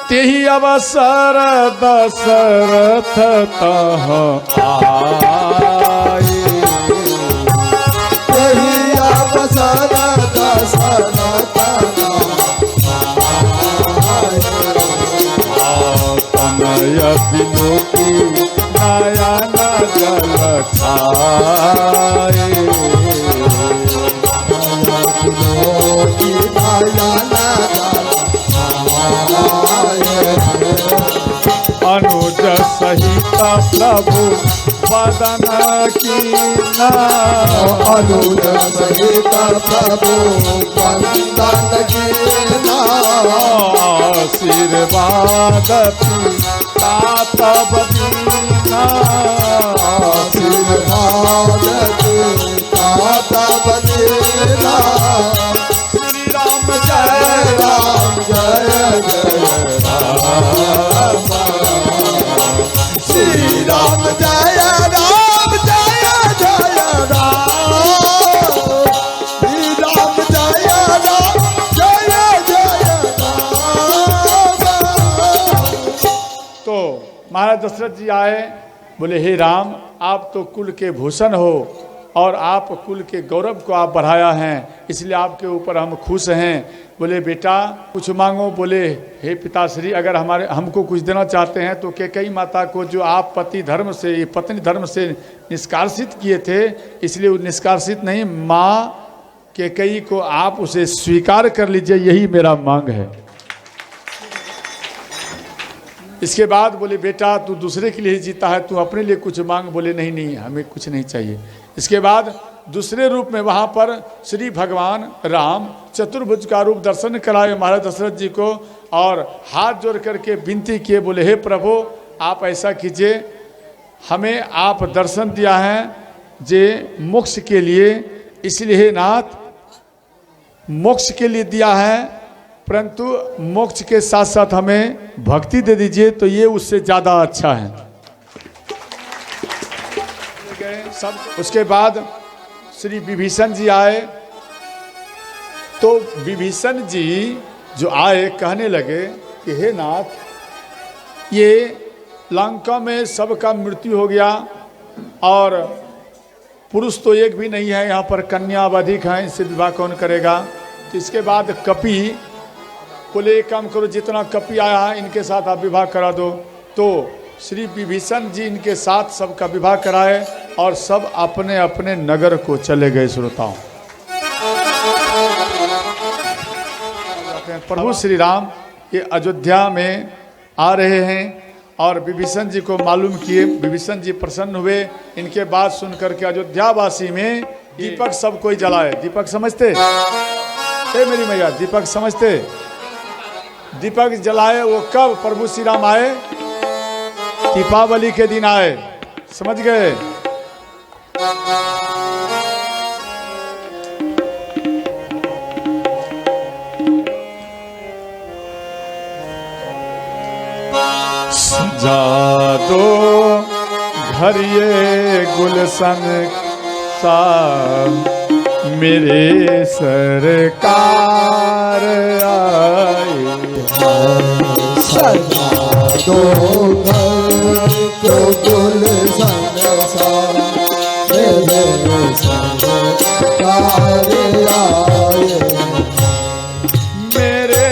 तेहि अवसर दशरथ तह आए, तेहि अवसर दशरथ तनय बिलोकी नयन जल छाए, बिलोकी नयन अनुज सहित प्रभु वदन कीना, अनुज सहित प्रभु वंदन कीना, आशीर्वाद तब दीना, आशीर्वाद तब दीना। श्री राम जय राम जय जय राम, श्री राम जय राम जय जय राम, श्री राम जय राम जय जय राम। तो महाराज दशरथ जी आए, बोले हे राम, आप तो कुल के भूषण हो और आप कुल के गौरव को आप बढ़ाया हैं, इसलिए आपके ऊपर हम खुश हैं। बोले बेटा कुछ मांगो। बोले हे पिताश्री, अगर हमको कुछ देना चाहते हैं तो कैकेयी माता को जो आप पति धर्म से पत्नी धर्म से निष्कासित किए थे, इसलिए वो निष्कासित नहीं, माँ कैकेयी को आप उसे स्वीकार कर लीजिए, यही मेरा मांग है। इसके बाद बोले बेटा तू दूसरे के लिए जीता है, तू अपने लिए कुछ मांग। बोले नहीं नहीं, हमें कुछ नहीं चाहिए। इसके बाद दूसरे रूप में वहाँ पर श्री भगवान राम चतुर्भुज का रूप दर्शन कराए महाराज दशरथ जी को, और हाथ जोड़ करके विनती किए। बोले हे प्रभु, आप ऐसा कीजिए, हमें आप दर्शन दिया है जे मोक्ष के लिए, इसलिए हे नाथ मोक्ष के लिए दिया है, परंतु मोक्ष के साथ साथ हमें भक्ति दे दीजिए, तो ये उससे ज़्यादा अच्छा है। सब उसके बाद श्री विभीषण जी आए, तो विभीषण जी जो आए कहने लगे कि हे नाथ, ये लंका में सबका मृत्यु हो गया और पुरुष तो एक भी नहीं है, यहाँ पर कन्या अधिक हैं, इससे विवाह कौन करेगा। तो इसके बाद कपि बोले एक काम करो, जितना कपि आया है इनके साथ आप विवाह करा दो। तो श्री विभीषण जी इनके साथ सबका विवाह कराए और सब अपने अपने नगर को चले गए। श्रोताओं, प्रभु श्री राम ये अयोध्या में आ रहे हैं और विभीषण जी को मालूम किए। विभीषण जी प्रसन्न हुए, इनके बात सुन करके अयोध्यावासी में दीपक सब कोई जलाए। दीपक समझते मेरी मैया, दीपक समझते, दीपक जलाए। वो कब प्रभु श्री राम आए? दीपावली के दिन आए, समझ गए। सजा दो घर ये गुलशन सा, मेरे सरकार आए। सजा दो घर को गुलशन सा, मेरे सरकार आए। मेरे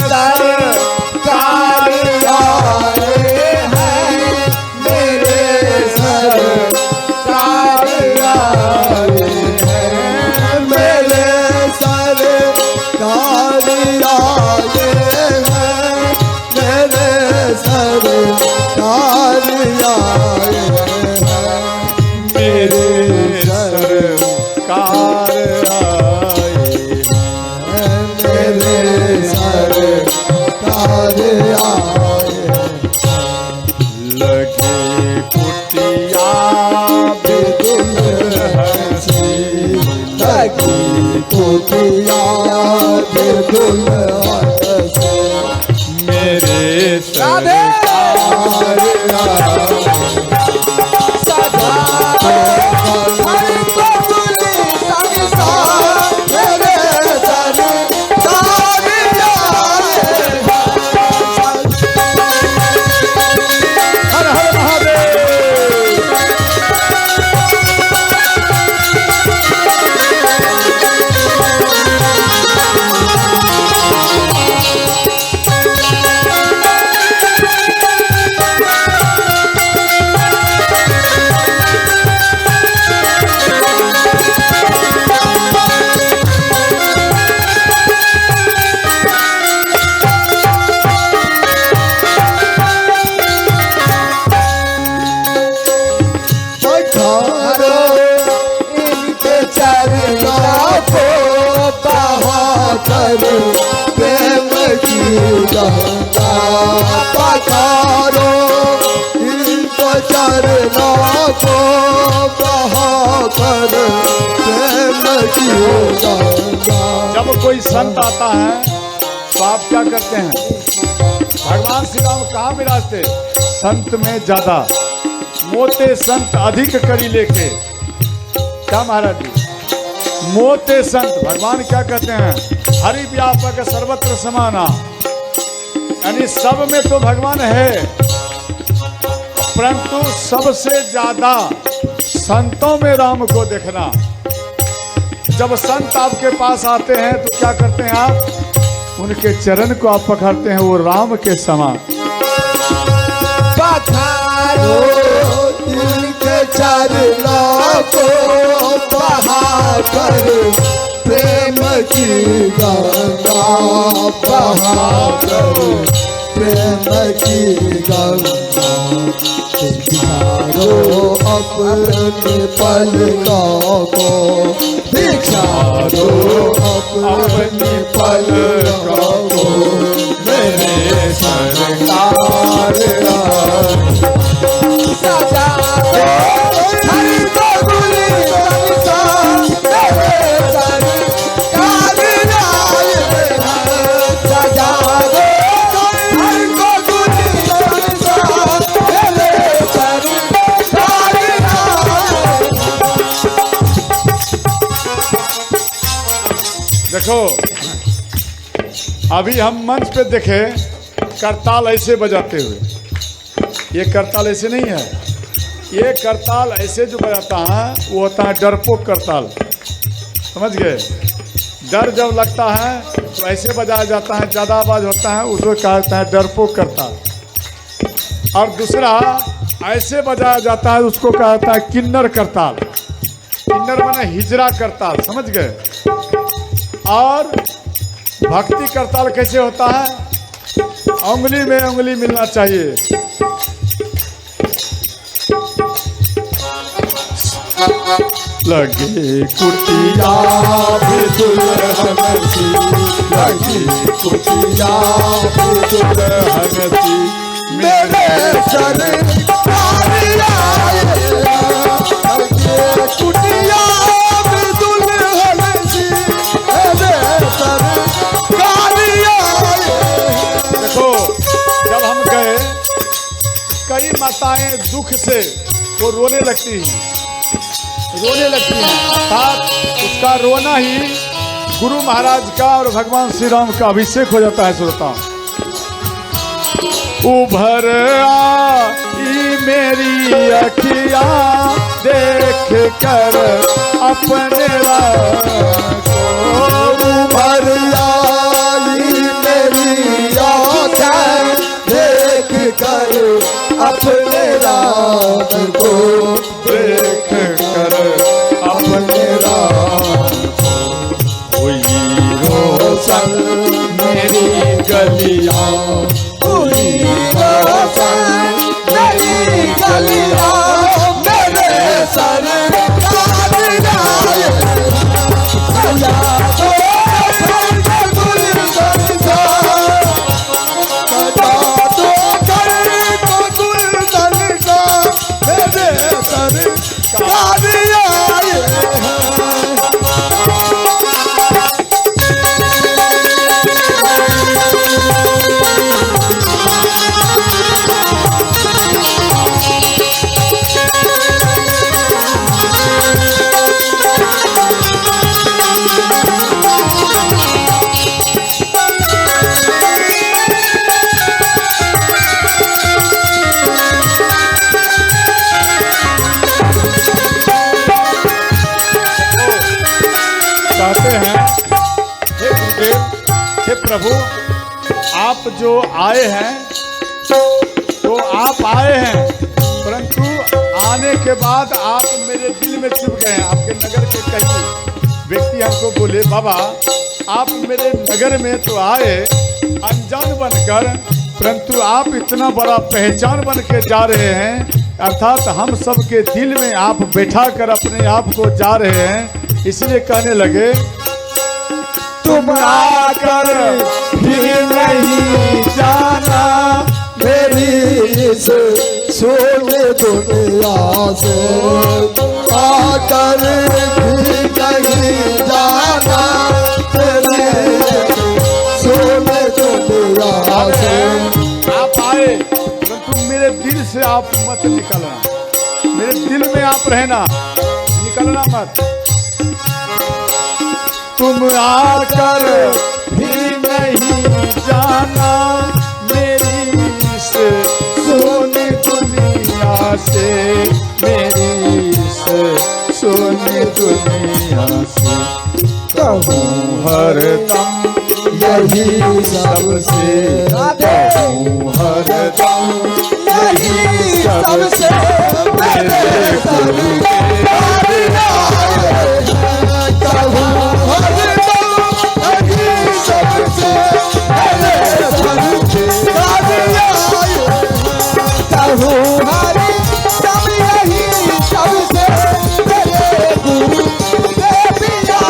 सरकार आए हैं, मेरे सरकार आए हैं, मेरे सरकार आए हैं, मेरे सरकार आए हैं, मेरे सरकार आए हैं, मेरे सरकार आए। लगे कुटिया बिदुल हंसी, लगी कुटिया बिदुल हंसी, मेरे सरकार प्रेम की गंगा पधारो इनको चरणों को बहाकर प्रेम की गंगा। जब कोई संत आता है तो आप क्या करते हैं? भगवान श्री राम कहाँ विराजते? संत में ज्यादा मोते संत अधिक करी लेके। क्या महाराज जी? मोते संत। भगवान क्या कहते हैं? हरि व्यापक सर्वत्र समाना, यानी सब में तो भगवान है, परंतु सबसे ज्यादा संतों में राम को देखना। जब संत आपके पास आते हैं तो क्या करते हैं आप? उनके चरण को आप पकड़ते हैं, वो राम के समान। पधारो इनके चरणों को बहाकर प्रेम की गंगा बहाकर प्रेम की गंगा। भिक्षारो अपने पलकों को भिक्षारो अपने पलकों को मेरे सरकार सजा दो हरि को गुली बंसा मेरे सरकार सजा दो हरि को गुली बंसा मेरे सरकार। देखो अभी हम मंच पे देखे करताल ऐसे बजाते हुए, ये करताल ऐसे नहीं है। ये करताल ऐसे जो बजाता है वो होता है डरपोक करताल, समझ गए? डर जब लगता है तो ऐसे बजाया जाता है, ज़्यादा आवाज़ होता है उसको कहा जाता है डरपोक करताल। और दूसरा ऐसे बजाया जाता है उसको कहा जाता है किन्नर करताल। किन्नर माने हिजरा करताल, समझ गए? और भक्ति करताल कैसे होता है? उंगली में उंगली मिलना चाहिए। लगे कुटिया भी दुल्हन सी, लगी कुटिया भी दुल्हन सी, मेरे सरकार लगे कुटिया भी दुल्हन सी मेरे सरकार। देखो जब हम गए कई माताएं दुख से वो रोने लगती हैं, रोने लगती हैं। अर्थात उसका रोना ही गुरु महाराज का और भगवान श्री राम का अभिषेक हो जाता है। श्रोता उभर आई मेरी अखियां देख कर अपने राम को, उभर आई मेरी आँखें देख कर अपने राम को, देख कर अपने राम को। हुई रोशन मेरी गलियां, हुई रोशन मेरी गलियां मेरे सरकार सजा दो घर को गुलशन सा, सजा दो घर को गुलशन सा मेरे सरकार आए हैं। हे प्रभु आप जो आए हैं तो आप आए हैं, परंतु आने के बाद आप मेरे दिल में चुप गए हैं। आपके नगर के कई व्यक्ति हमको बोले बाबा आप मेरे नगर में तो आए अनजान बनकर, परंतु आप इतना बड़ा पहचान बन के जा रहे हैं, अर्थात हम सबके दिल में आप बैठा कर अपने आप को जा रहे हैं। इसलिए कहने लगे तुम आकर भी नहीं जाना मेरी इस सोने दुनिया से, आकर भी नहीं जाना मेरी सोने दुनिया से। आप आए परंतु मेरे दिल से आप मत निकलना, मेरे दिल में आप रहना, निकलना मत। तुम आकर भी नहीं जाना मेरी इस सोनी दुनिया से, मेरी इस सोनी दुनिया से। कहूँ हरदम यही सबसे, कहूँ हरदम यही सबसे, मेरे गुरु के कहूँ हरदम यही सबसे, मेरे गुरु के कहूँ हरदम यही सबसे, मेरे गुरु के पिया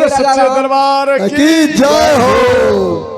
सच्चे दरबार की जय हो।